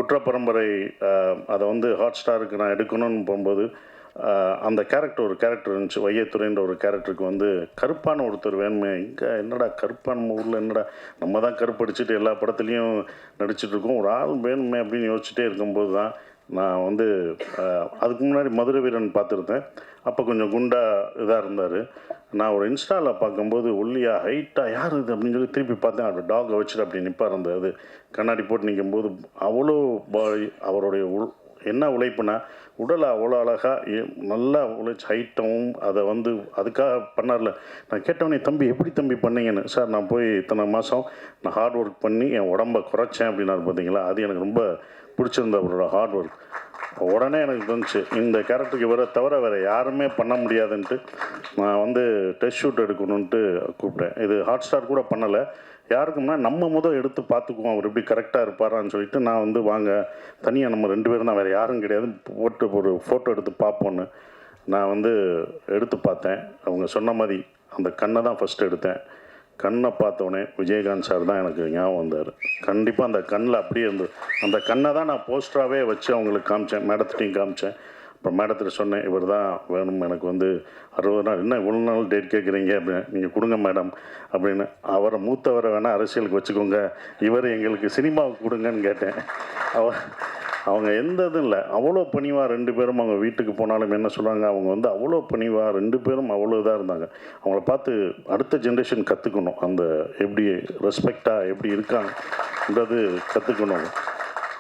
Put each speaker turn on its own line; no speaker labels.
குற்றப்பரம்பரை அதை வந்து ஹாட் ஸ்டாருக்கு நான் எடுக்கணும்னு போகும்போது அந்த ஒரு கேரக்டர் இருந்துச்சு. வையத்துறைன்ற ஒரு கேரக்டருக்கு வந்து கருப்பான ஒருத்தர் வேணுமே. இங்கே என்னடா கருப்பான ஊரில் என்னடா நம்ம தான் கருப்படிச்சுட்டு எல்லா படத்துலேயும் நடிச்சிட்ருக்கோம், ஒரு ஆள் வேணுமே அப்படின்னு யோசிச்சுட்டே இருக்கும்போது தான் நான் வந்து அதுக்கு முன்னாடி மதுரை வீரன் பார்த்துருந்தேன். அப்போ கொஞ்சம் குண்டா இதாக இருந்தார். நான் ஒரு இன்ஸ்டாவில் பார்க்கும்போது ஒல்லியாக ஹைட்டாக யார் இது அப்படின்னு சொல்லி திருப்பி பார்த்தேன். அப்படி டாகை வச்சுட்டு அப்படி நிற்பார். அந்த அது கண்ணாடி போட்டு நிற்கும்போது அவ்வளோ அவருடைய என்ன உழைப்புனா உடலை அவ்வளோ அழகாக நல்லா உழைச்சி ஹைட்டாகவும் அதை வந்து அதுக்காக பண்ணார்ல. நான் கேட்டவனே, தம்பி எப்படி தம்பி பண்ணீங்கன்னு. சார் நான் போய் இத்தனை மாதம் நான் ஹார்ட் ஒர்க் பண்ணி என் உடம்பை குறைச்சேன் அப்படின்னாரு. பார்த்தீங்களா, அது எனக்கு ரொம்ப பிடிச்சிருந்த அவரோட ஹார்ட் ஒர்க். உடனே எனக்கு தோணுச்சு இந்த கேரக்டருக்கு இவரை தவிர வேறு யாருமே பண்ண முடியாதுன்ட்டு நான் வந்து டெஸ்ட் ஷூட் எடுக்கணுன்ட்டு கூப்பிட்டேன். இது ஹாட் ஸ்டார் கூட பண்ணலை. யாருக்கும்னா நம்ம எடுத்து பார்த்துக்குவோம் அவர் எப்படி கரெக்டாக இருப்பாரான்னு சொல்லிட்டு நான் வந்து வாங்க தனியாக நம்ம 2 பேரும் தான், வேறு யாரும் கிடையாது, போட்டு ஒரு ஃபோட்டோ எடுத்து பார்ப்போன்னு நான் வந்து எடுத்து பார்த்தேன். அவங்க சொன்ன மாதிரி அந்த கண்ணை தான் ஃபஸ்ட்டு எடுத்தேன். கண்ணை பார்த்தோன்னே விஜயகாந்த் சார் தான் எனக்கு ஞாபகம் வந்தார். கண்டிப்பாக அந்த கண்ணில் அப்படியே இருந்தது. அந்த கண்ணை தான் நான் போஸ்டராகவே வச்சு அவங்களுக்கு காமிச்சேன், மேடத்திட்டையும் காமிச்சேன். அப்புறம் மேடத்தில் சொன்னேன், இவர் தான் வேணும் எனக்கு வந்து 60 நாள், என்ன இவ்வளோ நாள் டேட் கேட்குறீங்க அப்படின்னு, நீங்கள் கொடுங்க மேடம் அப்படின்னு. அவரை மூத்தவரை வேணால் அரசியலுக்கு வச்சுக்கோங்க, இவர் எங்களுக்கு சினிமாவுக்கு கொடுங்கன்னு கேட்டேன். அவங்க எந்த இதுவும் இல்லை, அவ்வளோ பணிவாக 2 பேரும் அவங்க வீட்டுக்கு போனாலும் என்ன சொல்கிறாங்க, அவங்க வந்து அவ்வளோ பணிவாக 2 பேரும் அவ்வளோ இதாக இருந்தாங்க. அவங்கள பார்த்து அடுத்த ஜென்ரேஷன் கற்றுக்கணும், அந்த எப்படி ரெஸ்பெக்டாக எப்படி இருக்காங்கன்றது கற்றுக்கணும்.